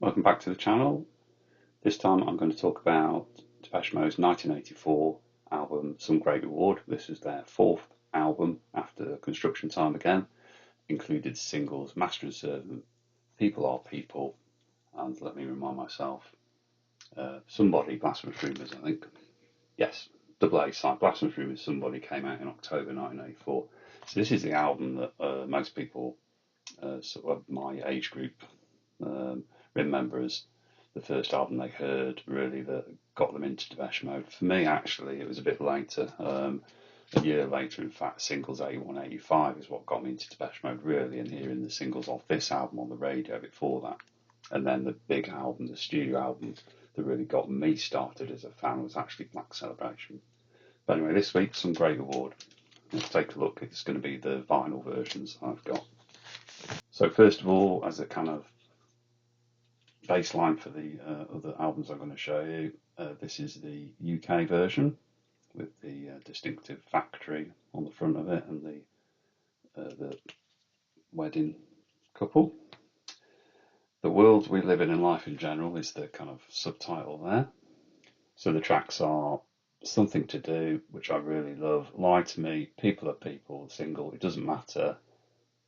Welcome back to the channel. This time I'm going to talk about Depeche Mode's 1984 album Some Great Reward. This is their fourth album after Construction Time again. Included singles Master and Servant, People Are People, and let me remind myself, Somebody, Blasphemous Rumours, I think. Yes, double A side, Blasphemous Rumours, Somebody came out in October 1984. So this is the album that most people sort of my age group remember as the first album they heard, really, that got them into Depeche Mode. For me, actually, it was a bit later. A year later, in fact, singles 81, 85 is what got me into Depeche Mode, really, and hearing the singles off this album on the radio before that. And then the big album, the studio album, that really got me started as a fan was actually Black Celebration. But anyway, this week, Some Great Reward. Let's take a look. It's going to be the vinyl versions I've got. So first of all, as a kind of baseline for the other albums I'm going to show you, this is the UK version with the distinctive factory on the front of it and the wedding couple. The World We Live in Life in General is the kind of subtitle there. So the tracks are Something to Do, which I really love, Lie to Me, People Are People, single, It Doesn't Matter,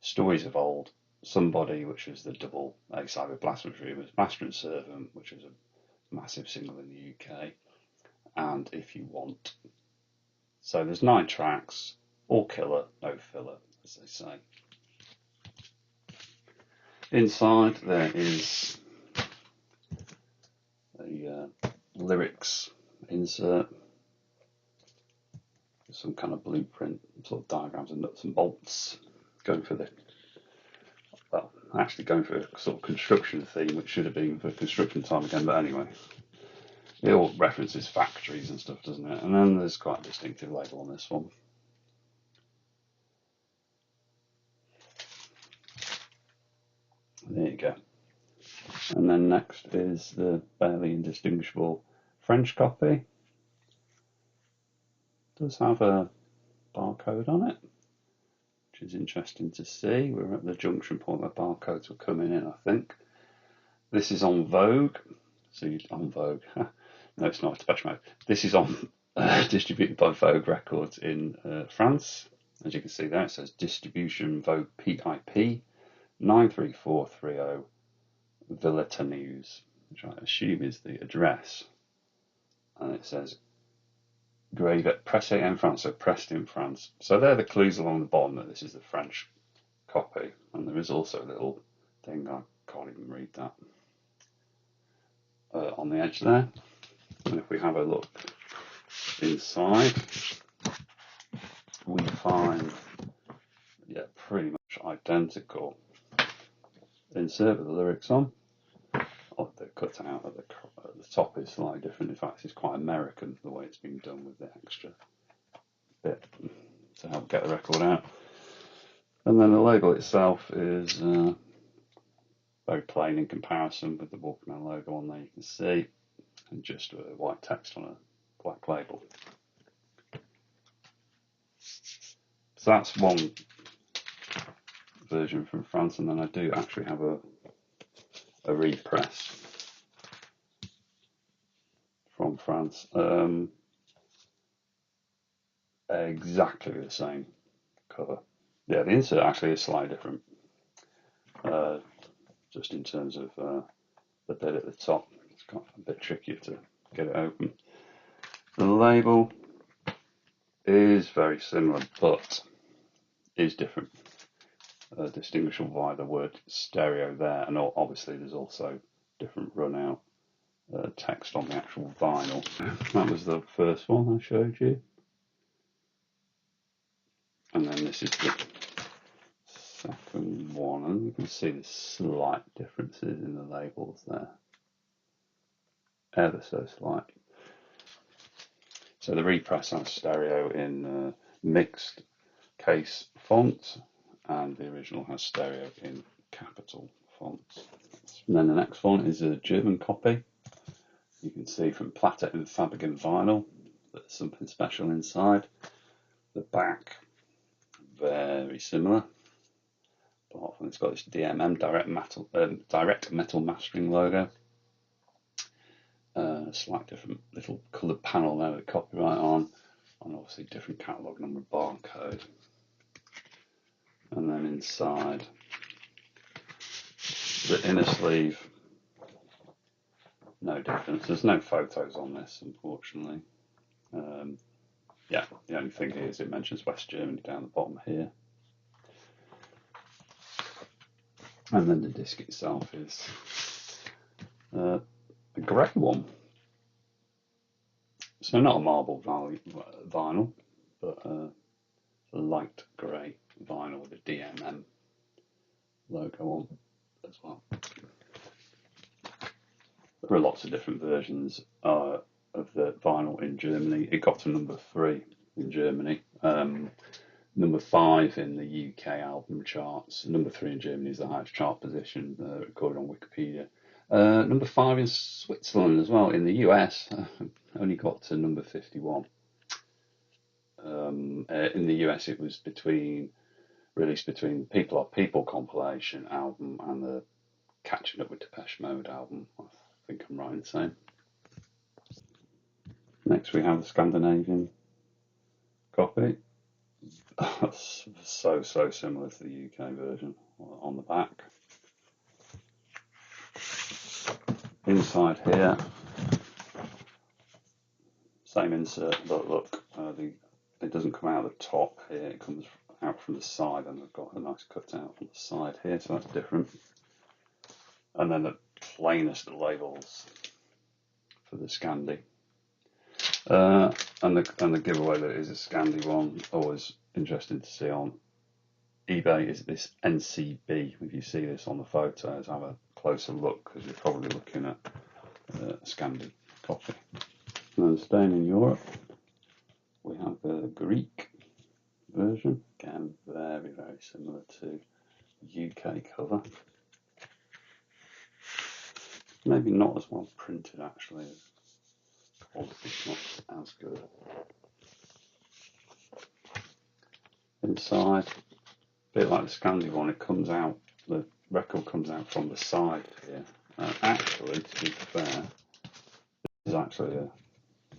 Stories of Old, Somebody, which was the double A-side with Blasphemous Rumours, Master and Servant, which was a massive single in the UK, and If You Want. So there's 9 tracks, all killer, no filler, as they say. Inside there is a lyrics insert, some kind of blueprint, sort of diagrams and nuts and bolts, going for the actually going for a sort of construction theme, which should have been for Construction Time again, but anyway. It all references factories and stuff, doesn't it? And then there's quite a distinctive label on this one. There you go. And then next is the barely indistinguishable French copy. It does have a barcode on it, which is interesting to see. We're at the junction point where barcodes were coming in, I think. This is on Vogue. See, on Vogue. No, it's not. Depeche Mode. This is on distributed by Vogue Records in France. As you can see there, it says Distribution Vogue PIP 93430 Villetaneuse, which I assume is the address. And it says Grave at Pressé en France, so pressed in France. So there are the clues along the bottom that this is the French copy. And there is also a little thing, I can't even read that, on the edge there. And if we have a look inside, we find, pretty much identical insert with the lyrics on. Oh, the cutout at the top is slightly different. In fact, it's quite American the way it's been done with the extra bit to help get the record out. And then the label itself is very plain in comparison with the Walkman logo on there, you can see, and just white text on a black label. So that's one version from France, and then I do actually have a repress from France, exactly the same cover. Yeah, the insert actually is slightly different, just in terms of the bit at the top. It's kind of a bit trickier to get it open. The label is very similar, but is different, distinguishable by the word stereo there, and obviously there's also different run out text on the actual vinyl. That was the first one I showed you, and then this is the second one, and you can see the slight differences in the labels there, ever so slight. So the repress has stereo in mixed case font, and the original has stereo in capital fonts. And then the next one is a German copy. You can see from Platte and Fabigan vinyl that there's something special inside. The back, very similar. apart from it's got this DMM direct metal mastering logo. Slight different little coloured panel there with copyright on, and obviously different catalogue number barcode. And then inside the inner sleeve, no difference. There's no photos on this, unfortunately. Yeah, the only thing here is it mentions West Germany down the bottom here. And then the disc itself is a grey one. So not a marble vinyl, but a light grey vinyl with a DMM logo on as well. There are lots of different versions of the vinyl in Germany. It got to number 3 in Germany, number 5 in the UK album charts. Number 3 in Germany is the highest chart position, recorded on Wikipedia. Number 5 in Switzerland as well. In the US, only got to number 51. In the US, it was released between the People Are People compilation album and the Catching Up with Depeche Mode album. I think I'm right in saying. Next, we have the Scandinavian copy. So similar to the UK version on the back. Inside here, same insert, but look, it doesn't come out of the top here, it comes out from the side, and I've got a nice cutout from the side here, so that's different. And then the plainest labels for the Scandi. And the giveaway that is a Scandi one, always interesting to see on eBay, is this NCB. If you see this on the photos, have a closer look, because you're probably looking at a Scandi copy. And staying in Europe, we have the Greek version, again very similar to UK cover. Maybe not as well printed actually, quality's not as good. Inside, a bit like the Scandi one, it comes out, the record comes out from the side here. Actually, to be fair, this is actually a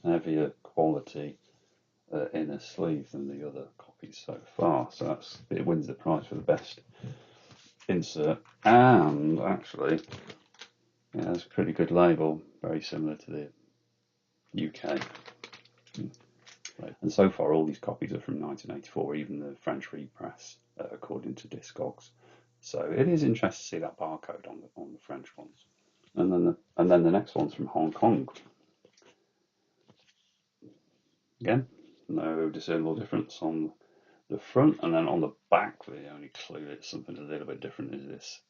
heavier quality inner sleeve than the other copies so far, so it wins the prize for the best insert. And actually, yeah, it's a pretty good label, very similar to the UK. And so far, all these copies are from 1984, even the French repress, according to Discogs. So it is interesting to see that barcode on the French ones. And then the next one's from Hong Kong. Again, no discernible difference on the front, and then on the back, the only clue it's something a little bit different is this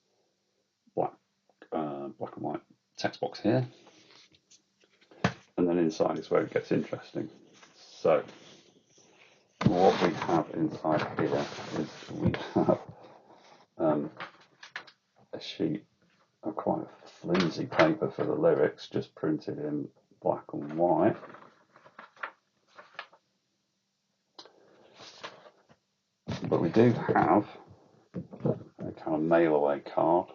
black and white text box here. And then inside is where it gets interesting. So what we have inside here is we have a sheet of quite flimsy paper for the lyrics, just printed in black and white. But we do have a kind of mail away card,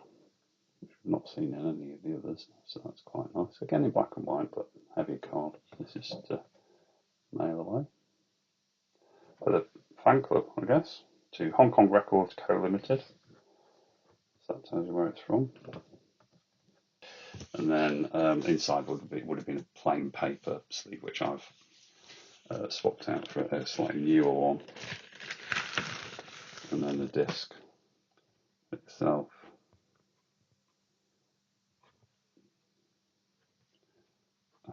which we've not seen in any of the others, so that's quite nice. Again in black and white, but heavy card. This is to mail away. For the fan club, I guess, to Hong Kong Records Co Limited. So that tells you where it's from. And then inside would have been a plain paper sleeve, which I've swapped out for a slightly newer one. And then the disc itself.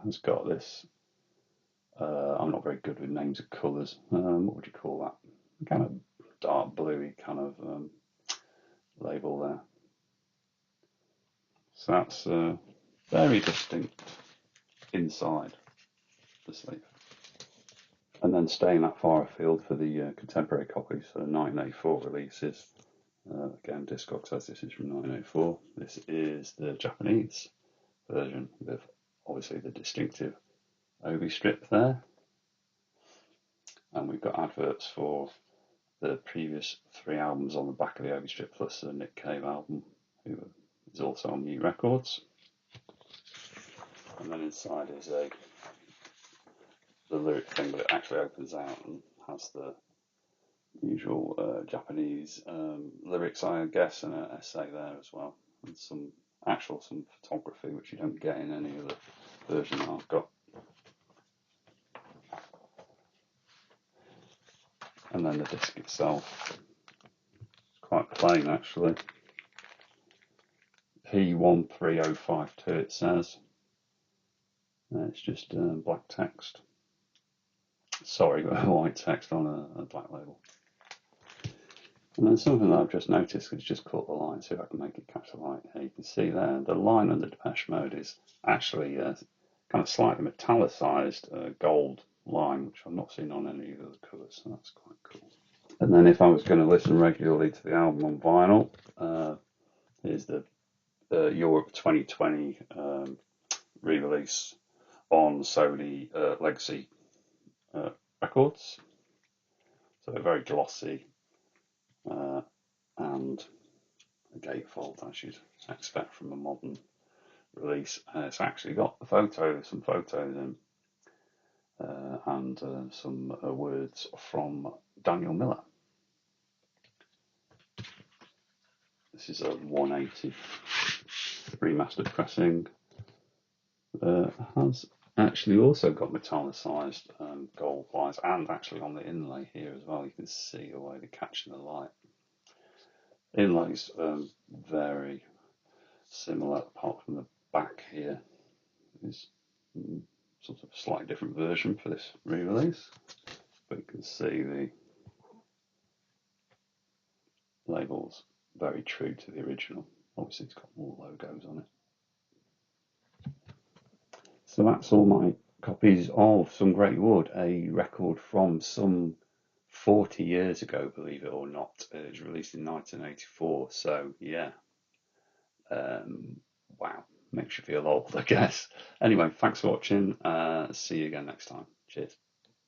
Has got this, I'm not very good with names of colours, what would you call that? Kind of dark bluey kind of label there. So that's very distinct inside the sleeve. And then staying that far afield for the contemporary copies, so the 1984 releases. Again, Discogs says this is from 1984. This is the Japanese version with obviously the distinctive obi strip there. And we've got adverts for the previous 3 albums on the back of the Obi Strip plus the Nick Cave album, who is also on Mute Records. And then inside is the lyric thing, but it actually opens out and has the usual Japanese lyrics, I guess, and an essay there as well, and some photography which you don't get in any other version that I've got. And then the disc itself, it's quite plain actually. P13052 it says. It's just black text. Sorry, white text on a black label. And then something that I've just noticed is just caught the line, see if I can make it catch the light. Here you can see there, the line under Depeche Mode is actually kind of slightly metallicized gold line, which I've not seen on any of the colours, so that's quite cool. And then if I was going to listen regularly to the album on vinyl, here's the Europe 2020 re-release on Sony Legacy Records. So very glossy and a gatefold, as you'd expect from a modern release. It's actually got some photos in, and some words from Daniel Miller. This is a 180 remastered pressing. Has actually also got metallicized gold lines, and actually on the inlay here as well, you can see the way they're catching the light. Inlay's very similar, apart from the back here is sort of a slightly different version for this re-release, but you can see the labels very true to the original. Obviously it's got more logos on it. So that's all my copies of Some Great Wood, a record from some 40 years ago, believe it or not. It was released in 1984, so yeah. Wow, makes you feel old, I guess. Anyway, thanks for watching. See you again next time. Cheers.